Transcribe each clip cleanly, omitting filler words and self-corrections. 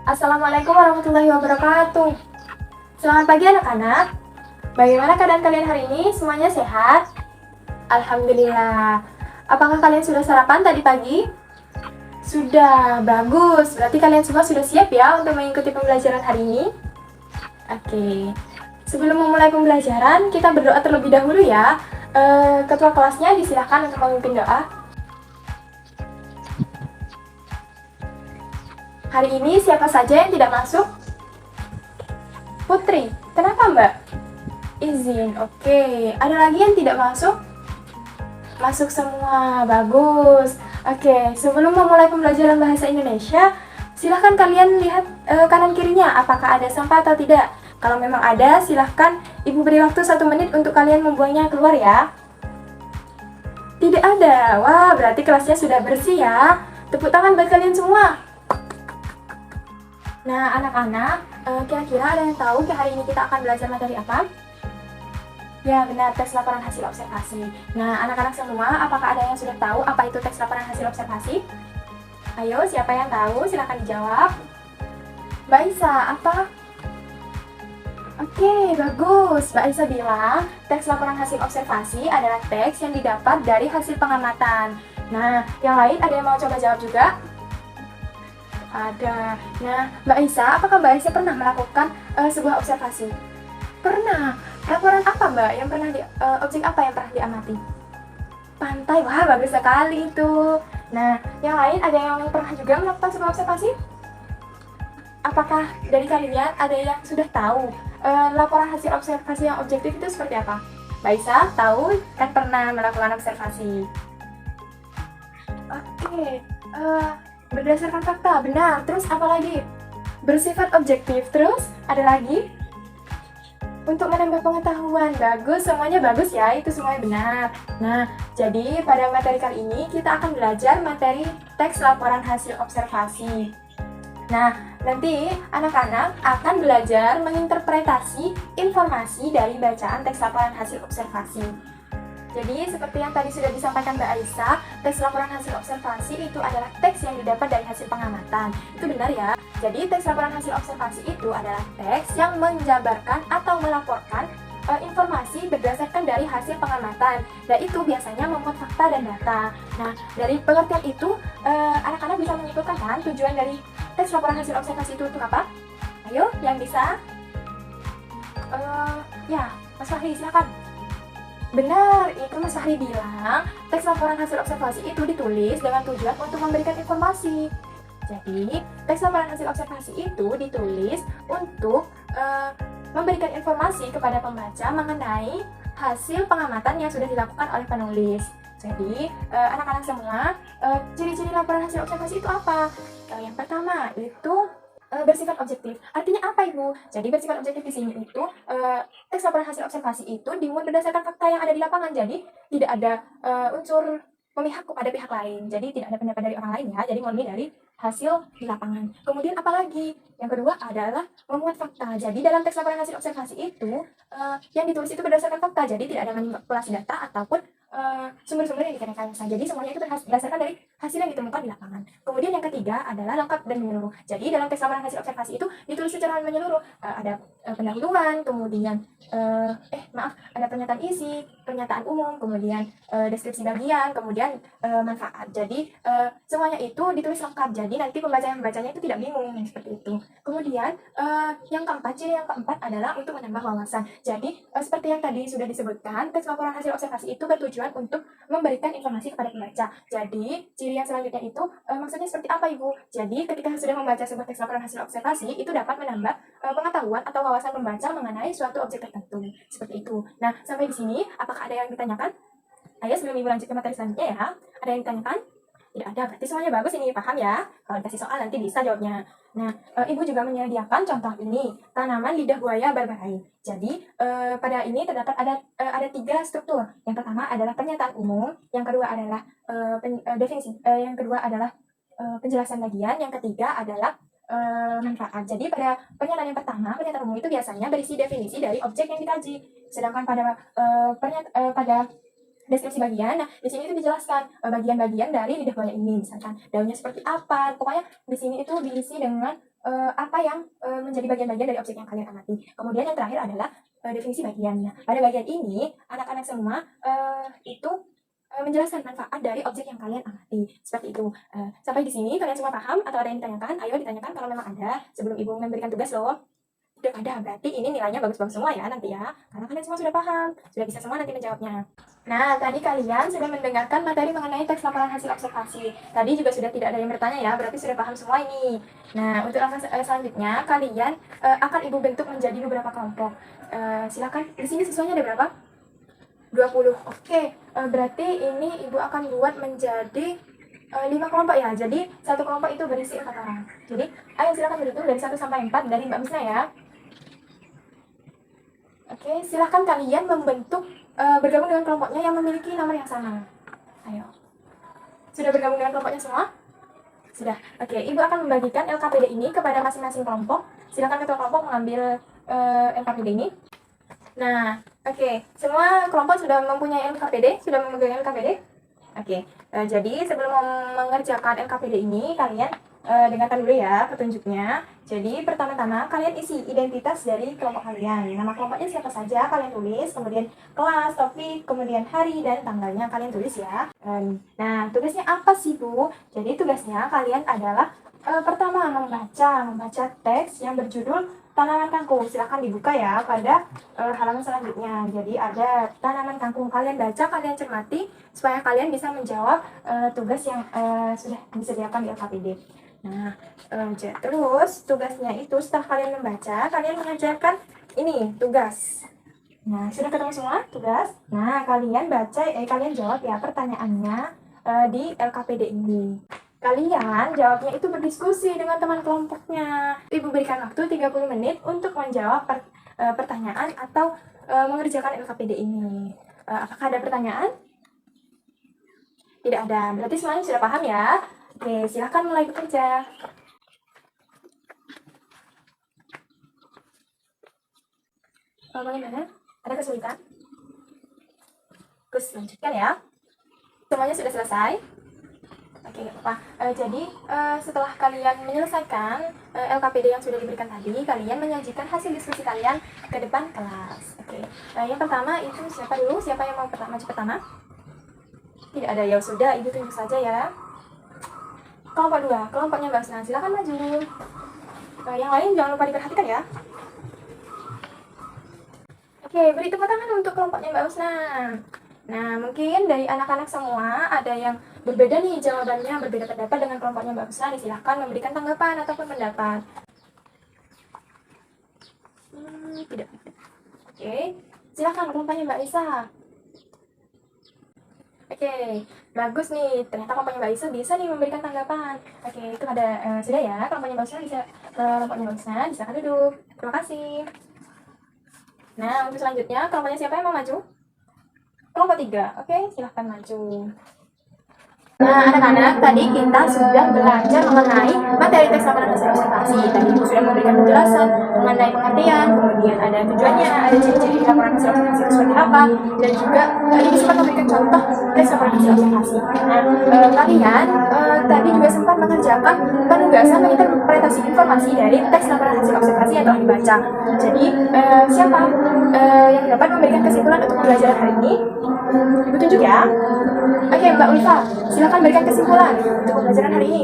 Assalamualaikum warahmatullahi wabarakatuh. Selamat pagi anak-anak. Bagaimana keadaan kalian hari ini? Semuanya sehat? Alhamdulillah. Apakah kalian sudah sarapan tadi pagi? Sudah, bagus. Berarti kalian semua sudah siap ya untuk mengikuti pembelajaran hari ini? Oke. Sebelum memulai pembelajaran, kita berdoa terlebih dahulu ya. Ketua kelasnya disilahkan untuk memimpin doa. Hari ini siapa saja yang tidak masuk? Putri, kenapa Mbak? Izin, oke. Ada lagi yang tidak masuk? Masuk semua, bagus. Oke, sebelum memulai pembelajaran bahasa Indonesia, silahkan kalian lihat kanan kirinya, apakah ada sampah atau tidak. Kalau memang ada, silahkan Ibu beri waktu 1 menit untuk kalian membuangnya keluar ya. Tidak ada, wah berarti kelasnya sudah bersih ya. Tepuk tangan buat kalian semua. Nah anak-anak, kira-kira ada yang tahu hari ini kita akan belajar materi apa? Ya benar, teks laporan hasil observasi. Nah anak-anak semua, apakah ada yang sudah tahu apa itu teks laporan hasil observasi? Ayo, siapa yang tahu? Silakan dijawab. Mbak Isa, apa? Oke, bagus. Mbak Isa bilang, teks laporan hasil observasi adalah teks yang didapat dari hasil pengamatan. Nah, yang lain ada yang mau coba jawab juga? Ada. Nah, Mbak Isa, apakah Mbak Isa pernah melakukan sebuah observasi? Pernah. Laporan apa Mbak? Yang pernah objek apa yang pernah diamati? Pantai. Wah, bagus sekali itu. Nah, yang lain ada yang pernah juga melakukan sebuah observasi? Apakah dari kalian ada yang sudah tahu laporan hasil observasi yang objektif itu seperti apa? Mbak Isa, tahu kan pernah melakukan observasi? Oke. Berdasarkan fakta, benar. Terus apa lagi? Bersifat objektif. Terus ada lagi? Untuk menambah pengetahuan. Bagus, semuanya bagus ya. Itu semuanya benar. Nah, jadi pada materi kali ini kita akan belajar materi teks laporan hasil observasi. Nah, nanti anak-anak akan belajar menginterpretasi informasi dari bacaan teks laporan hasil observasi. Jadi, seperti yang tadi sudah disampaikan Mbak Aisyah, teks laporan hasil observasi itu adalah teks yang didapat dari hasil pengamatan. Itu benar ya? Jadi, teks laporan hasil observasi itu adalah teks yang menjabarkan atau melaporkan informasi berdasarkan dari hasil pengamatan. Dan itu biasanya memuat fakta dan data. Nah, dari pengertian itu, anak-anak bisa menyimpulkan kan tujuan dari teks laporan hasil observasi itu untuk apa? Ayo, yang bisa? Ya, Mas Fahri, silakan. Benar, itu Mas Fahri bilang, teks laporan hasil observasi itu ditulis dengan tujuan untuk memberikan informasi. Jadi, teks laporan hasil observasi itu ditulis untuk memberikan informasi kepada pembaca mengenai hasil pengamatan yang sudah dilakukan oleh penulis. Jadi, anak-anak semua, ciri-ciri laporan hasil observasi itu apa? Yang pertama, itu bersifat objektif. Artinya apa Ibu? Jadi bersifat objektif di sini itu teks laporan hasil observasi itu dimuat berdasarkan fakta yang ada di lapangan. Jadi tidak ada unsur memihak kepada pihak lain. Jadi tidak ada pendapat dari orang lain ya. Jadi murni dari hasil di lapangan. Kemudian apalagi? Yang kedua adalah memuat fakta. Jadi dalam teks laporan hasil observasi itu yang ditulis itu berdasarkan fakta. Jadi tidak ada manipulasi data ataupun sumber-sumber yang direkayasa. Jadi semuanya itu berdasarkan dari hasil yang ditemukan di lapangan. Kemudian yang ketiga adalah lengkap dan menyeluruh. Jadi dalam teks laporan hasil observasi itu ditulis secara menyeluruh. Ada pendahuluan, kemudian ada pernyataan isi, pernyataan umum, kemudian deskripsi bagian, kemudian manfaat. Jadi semuanya itu ditulis lengkap. Jadi nanti pembaca yang membacanya itu tidak bingung seperti itu. Kemudian ciri yang keempat adalah untuk menambah wawasan. Jadi seperti yang tadi sudah disebutkan, teks laporan hasil observasi itu bertujuan untuk memberikan informasi kepada pembaca. Jadi ciri yang selanjutnya itu maksudnya seperti apa Ibu? Jadi ketika sudah membaca sebuah teks laporan hasil observasi itu dapat menambah pengetahuan atau wawasan pembaca mengenai suatu objek tertentu. Seperti itu. Nah, sampai di sini apakah ada yang ditanyakan? Ayo sebelum Ibu lanjut ke materi selanjutnya ya. Ada yang ditanyakan? Tidak ada, berarti semuanya bagus ini, paham ya? Kalau dikasih soal nanti bisa jawabnya. Nah, Ibu juga menyediakan contoh ini, tanaman lidah buaya barbarai. Jadi, pada ini terdapat ada 3 struktur. Yang pertama adalah pernyataan umum, yang kedua adalah definisi, yang kedua adalah penjelasan bagian, yang ketiga adalah manfaat. Jadi pada pernyataan yang pertama, pernyataan umum itu biasanya berisi definisi dari objek yang dikaji. Sedangkan pada deskripsi bagian, nah di sini itu dijelaskan bagian-bagian dari lidah buaya ini, misalkan daunnya seperti apa. Pokoknya di sini itu diisi dengan apa yang menjadi bagian-bagian dari objek yang kalian amati. Kemudian yang terakhir adalah definisi bagian. Nah, pada bagian ini anak-anak semua itu menjelaskan manfaat dari objek yang kalian amati. Seperti itu. Sampai di sini kalian semua paham atau ada yang ditanyakan? Ayo ditanyakan kalau memang ada sebelum ibu memberikan tugas loh. Udah ada, berarti ini nilainya bagus-bagus semua ya nanti ya. Karena kalian semua sudah paham, sudah bisa semua nanti menjawabnya. Nah, tadi kalian sudah mendengarkan materi mengenai teks laporan hasil observasi. Tadi juga sudah tidak ada yang bertanya ya, berarti sudah paham semua ini. Nah, untuk langkah selanjutnya, kalian akan ibu bentuk menjadi beberapa kelompok. Silakan, di sini siswanya ada berapa? 20. Oke, berarti ini ibu akan buat menjadi 5 kelompok ya. Jadi, satu kelompok itu berisi 4 orang. Jadi, ayo silakan berhitung dari 1 sampai 4 dari Mbak Misna ya. Oke, silahkan kalian membentuk bergabung dengan kelompoknya yang memiliki nomor yang sama. Ayo. Sudah bergabung dengan kelompoknya semua? Sudah. Oke, Ibu akan membagikan LKPD ini kepada masing-masing kelompok. Silakan ketua kelompok mengambil LKPD ini. Nah, oke. Semua kelompok sudah mempunyai LKPD? Sudah memegang LKPD? Oke. Jadi sebelum mengerjakan LKPD ini, kalian dengarkan dulu ya petunjuknya. Jadi pertama-tama kalian isi identitas dari kelompok kalian. Nama kelompoknya siapa saja kalian tulis, kemudian kelas, topik, kemudian hari dan tanggalnya kalian tulis ya. Nah, tugasnya apa sih Bu? Jadi tugasnya kalian adalah pertama membaca teks yang berjudul tanaman kangkung. Silahkan dibuka ya pada halaman selanjutnya. Jadi ada tanaman kangkung, kalian baca, kalian cermati supaya kalian bisa menjawab tugas yang sudah disediakan di LKPD. Nah, terus tugasnya itu setelah kalian membaca, kalian mengajarkan ini tugas. Nah, sudah ketemu semua tugas? Nah, kalian baca, kalian jawab ya pertanyaannya di LKPD ini. Kalian jawabnya itu berdiskusi dengan teman kelompoknya. Ibu berikan waktu 30 menit untuk menjawab pertanyaan atau mengerjakan LKPD ini. Apakah ada pertanyaan? Tidak ada. Berarti semuanya sudah paham ya? Oke, silahkan mulai bekerja. Bagaimana? Ada kesulitan? Terus lanjutkan ya. Semuanya sudah selesai? Oke, nggak apa-apa. Jadi setelah kalian menyelesaikan LKPD yang sudah diberikan tadi, kalian menyajikan hasil diskusi kalian ke depan kelas. Oke. Yang pertama itu siapa dulu? Siapa yang mau maju pertama? Tidak ada, ya sudah, Ibu tunjuk saja ya. Kelompok 2, kelompoknya Mbak Usna, silakan maju. Yang lain jangan lupa diperhatikan ya. Oke, beri tepuk tangan untuk kelompoknya Mbak Usna. Nah, mungkin dari anak-anak semua ada yang berbeda nih jawabannya, berbeda pendapat dengan kelompoknya Mbak Usna. Silahkan memberikan tanggapan ataupun pendapat. Tidak. Oke, silahkan kelompoknya Mbak Isa. Oke, bagus nih. Ternyata kelompoknya Mbak Isa bisa nih memberikan tanggapan. Oke, itu ada sudah ya. Kelompoknya Mbak Isa bisa silakan duduk. Terima kasih. Nah, untuk selanjutnya kelompoknya siapa yang mau maju? Kelompok 3. Oke, silahkan maju. Nah, anak-anak, tadi kita sudah belajar mengenai materi teks laporan hasil observasi. Tadi Ibu sudah memberikan penjelasan mengenai pengertian, kemudian ada tujuannya, ada ciri-ciri laporan hasil observasi itu seperti apa, dan juga Ibu sempat memberikan contoh teks laporan hasil observasi. Nah, kalian tadi juga sempat mengerjakan penugasan menginterpretasi informasi dari teks laporan hasil observasi yang telah dibaca. Jadi, siapa yang dapat memberikan kesimpulan untuk pembelajaran hari ini? Ibu tunjuk ya. Oke, Mbak Ulfa, silakan berikan kesimpulan untuk pembelajaran hari ini.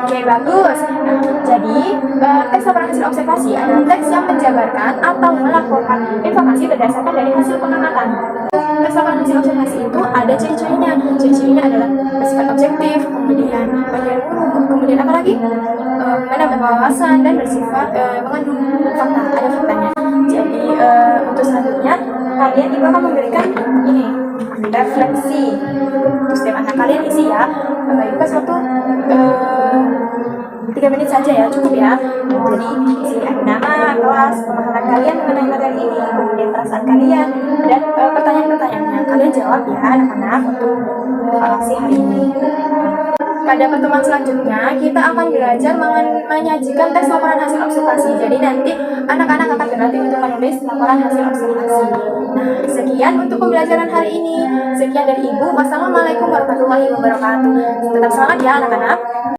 Oke, bagus. Jadi, teks laporan hasil observasi adalah teks yang menjabarkan atau melaporkan informasi berdasarkan dari hasil pengamatan. Teks laporan hasil observasi itu ada ciri-cirinya. Ciri-cirinya adalah bersifat objektif, kemudian bagian huruf, kemudian apa lagi? Menambah wawasan dan bersifat mengandung fakta, ada faktanya. Jadi, untuk selanjutnya kalian juga akan memberikan ini refleksi untuk setiap anak kalian isi ya. Baik, pas waktu 3 menit saja ya, cukup ya. Jadi isi nama, kelas, pemahaman kalian mengenai materi ini, kemudian perasaan kalian dan pertanyaan-pertanyaannya kalian jawab ya anak-anak untuk evaluasi hari ini. Pada pertemuan selanjutnya, kita akan belajar menyajikan teks laporan hasil observasi. Jadi nanti anak-anak akan berlatih untuk menulis laporan hasil observasi. Nah, sekian untuk pembelajaran hari ini. Sekian dari Ibu. Wassalamualaikum warahmatullahi wabarakatuh. Tetap semangat ya anak-anak.